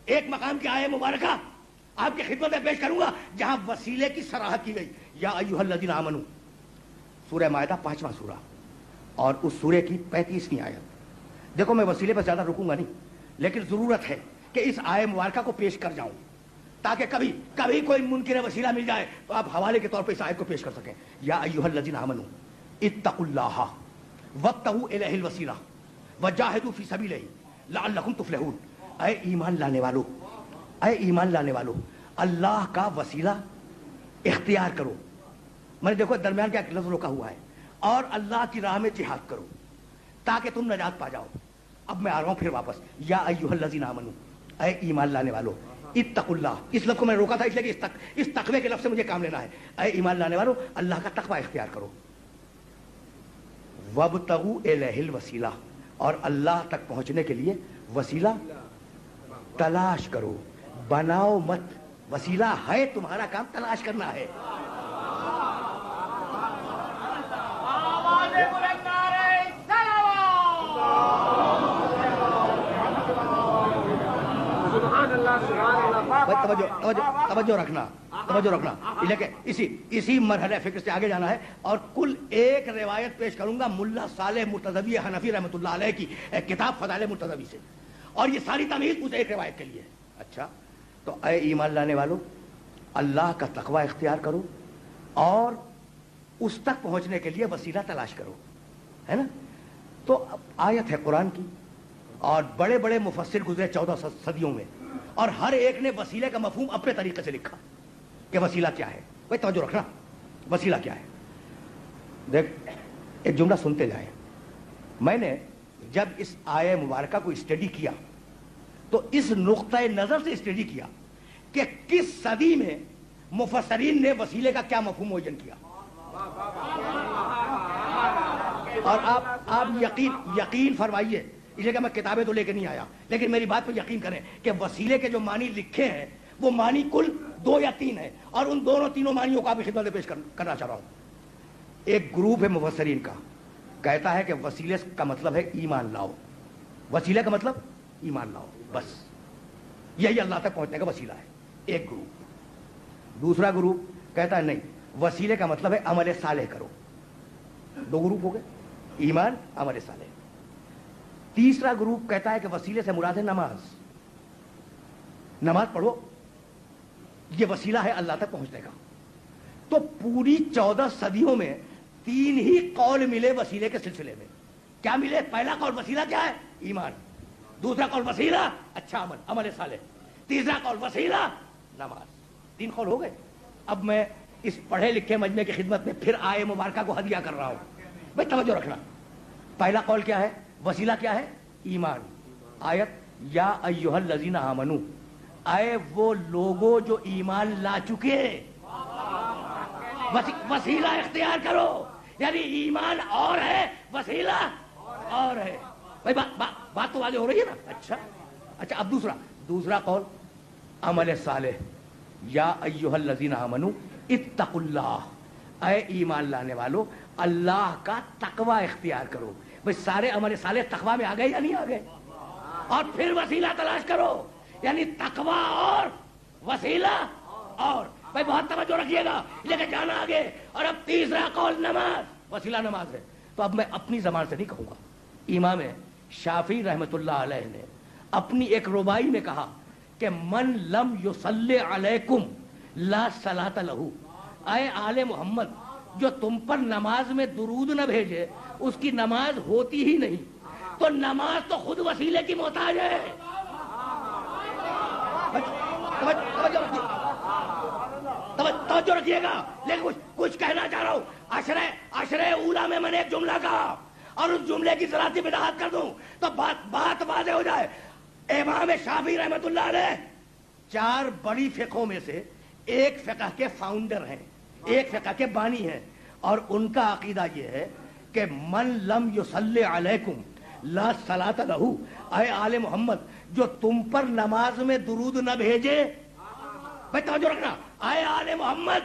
ایک مقام کی آیت مبارکہ آپ کی خدمت میں پیش کروں گا جہاں وسیلے کی صراحت کی گئی. یا ایھا الذین آمنو، سورہ مائدہ 5واں سورہ اور اس سورے کی 35ویں آیت. دیکھو میں وسیلے پر زیادہ رکوں گا نہیں، لیکن ضرورت ہے کہ اس آیت مبارکہ کو پیش کر جاؤں تاکہ کبھی کوئی منکر وسیلہ مل جائے تو آپ حوالے کے طور پہ اس آیت کو پیش کر سکیں. یا ایھا الذین آمنو اتقوا اللہ وابتغوا الیہ الوسیلہ وجاہدوا فی سبیلہ لعلکم تفلحون. اے ایمان لانے والو، اللہ کا وسیلہ اختیار کرو. میں نے دیکھو درمیان کیا لفظ روکا ہوا ہے، اور اللہ کی راہ میں جہاد کرو تاکہ تم نجات پا جاؤ. اب میں آ رہا ہوں پھر واپس. یا ایھا الذین آمنو، اے ایمان لانے والو، اتقوا اللہ. اس لفظ کو میں نے روکا تھا اس لیے کہ اس تقوی کے لفظ سے مجھے کام لینا ہے. اے ایمان لانے والو، اللہ کا تقوی اختیار کرو. وابتغوا الیہ الوسیلہ، اور اللہ تک پہنچنے کے لیے وسیلہ تلاش کرو، بناؤ مت. وسیلہ ہے تمہارا کام تلاش کرنا ہے. توجہ رکھنا اسی مرحلے فکر سے آگے جانا ہے. اور کل ایک روایت پیش کروں گا ملا صالح مرتضوی حنفی رحمۃ اللہ علیہ کی کتاب فضائل مرتضوی سے، اور یہ ساری تمیز اس ایک روایت کے لیے. اچھا تو اے ایمان لانے والو، اللہ کا تقوی اختیار کرو اور اس تک پہنچنے کے لیے وسیلہ تلاش کرو، ہے نا. تو آیت ہے قرآن کی، اور بڑے بڑے مفسر گزرے 14 صدیوں میں، اور ہر ایک نے وسیلے کا مفہوم اپنے طریقے سے لکھا کہ وسیلہ کیا ہے. بھائی توجہ رکھنا، وسیلہ کیا ہے. دیکھ ایک جملہ سنتے جائیں. میں نے جب اس آیہ مبارکہ کو اسٹڈی کیا تو اس نقطۂ نظر سے اسٹڈی کیا کہ کس صدی میں مفسرین نے وسیلے کا کیا مفہوم معین کیا. اور آپ یقین فرمائیے، اس لیے کہ میں کتابیں تو لے کے نہیں آیا، لیکن میری بات پہ یقین کریں کہ وسیلے کے جو معنی لکھے ہیں وہ معنی کل 2 یا 3 ہیں، اور ان تینوں معنیوں کو آپ کی خدمت میں پیش کرنا چاہ رہا ہوں. ایک گروپ ہے مفسرین کا کہتا ہے کہ وسیلے کا مطلب ہے ایمان لاؤ. وسیلے کا مطلب ایمان لاؤ، بس یہی اللہ تک پہنچنے کا وسیلہ ہے. ایک گروپ. دوسرا گروپ کہتا ہے نہیں، وسیلے کا مطلب ہے عمل صالح کرو. 2 گروپ ہو گئے، ایمان، عمل صالح. تیسرا گروپ کہتا ہے کہ وسیلے سے مراد ہے نماز پڑھو، یہ وسیلہ ہے اللہ تک پہنچنے کا. تو پوری 14 صدیوں میں 3 ہی قول ملے وسیلے کے سلسلے میں. کیا ملے؟ پہلا قول وسیلہ کیا ہے؟ ایمان. دوسرا قول وسیلہ اچھا عمل صالح. تیسرا قول وسیلہ نماز. 3 قول ہو گئے. اب میں اس پڑھے لکھے مجمع کی خدمت میں پھر آیہ مبارکہ کو ہدیہ کر رہا ہوں. بھائی توجہ رکھنا. پہلا قول کیا ہے؟ وسیلہ کیا ہے؟ ایمان. آیت یا ایھا الذین آمنو، اے وہ لوگوں جو ایمان لا چکے وسیلہ اختیار کرو. یعنی ایمان اور ہے، وسیلہ اور ہے. بھائی بات تو واضح ہو رہی ہے نا. اچھا اب دوسرا قول عمل صالح. یا ایھا الذین آمنو اتقوا اللہ، اے ایمان لانے والو اللہ کا تقوی اختیار کرو. بھائی سارے عمل صالح تقوی میں آ گئے یا نہیں آ گئے؟ اور پھر وسیلہ تلاش کرو، یعنی تقوی اور وسیلہ اور. بھائی بہت توجہ رکھیے گا، لے کے جانا آگے. اور اب تیسرا قول نماز. وسیلہ نماز ہے. تو اب میں اپنی زبان سے نہیں کہوں گا، امام شافعی رحمۃ اللہ علیہ نے اپنی ایک ربائی میں کہا کہ من لم یصلی علیکم لا صلاۃ لہ. اے آل محمد، جو تم پر نماز میں درود نہ بھیجے اس کی نماز ہوتی ہی نہیں. تو نماز تو خود وسیلے کی محتاج ہے. توجہ رکھیے گا، لیکن کچھ کہنا چاہ رہا ہوں. عشرہ اولا میں نے ایک جملہ کہا اور اس جملے کی ذراتی وضاحت کر دوں تو بات واضح ہو جائے. امام شافعی رحمۃ اللہ علیہ 4 بڑی فقہوں میں سے ایک فقہ کے فاؤنڈر ہیں، ایک فقہ کے بانی ہیں، اور ان کا عقیدہ یہ ہے کہ من لم یصلی علیکم لا صلاۃ لہ. اے آل محمد، جو تم پر نماز میں درود نہ بھیجے. بھائی توجہ رکھنا، اے آل محمد،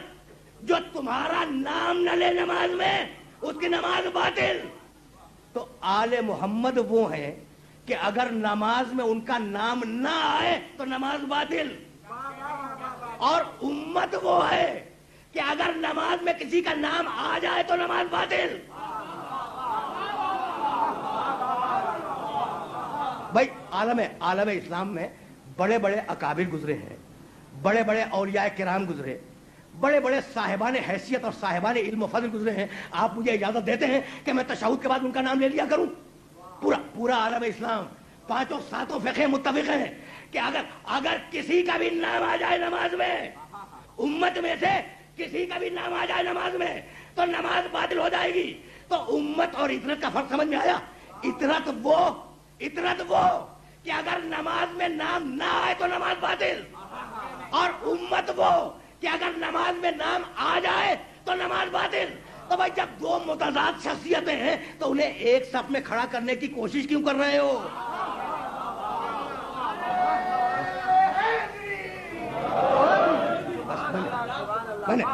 جو تمہارا نام نہ لے نماز میں اس کی نماز باطل. تو آل محمد وہ ہیں کہ اگر نماز میں ان کا نام نہ آئے تو نماز باطل، اور امت وہ ہے کہ اگر نماز میں کسی کا نام آ جائے تو نماز باطل۔ بھائی عالم اسلام میں بڑے بڑے اکابر گزرے ہیں، بڑے بڑے اولیاء کرام گزرے، بڑے بڑے صاحبان حیثیت اور صاحبان علم و فضل گزرے ہیں۔ آپ مجھے اجازت دیتے ہیں کہ میں تشہد کے بعد ان کا نام لے لیا کروں؟ پورا عالم اسلام 5 7 فقہ متفق ہیں کہ اگر کسی کا بھی نام آ جائے نماز میں، امت میں سے کسی کا بھی نام آ جائے نماز میں، تو نماز باطل ہو جائے گی۔ تو امت اور اطرت کا فرق سمجھ میں آیا؟ اطرت وہ کہ اگر نماز میں نام نہ آئے تو نماز باطل، اور امت وہ کہ اگر نماز میں نام آ جائے تو نماز باطل۔ تو بھائی جب دو متضاد شخصیتیں ہیں تو انہیں ایک صف میں کھڑا کرنے کی کوشش کیوں کر رہے ہو؟ بس میں نے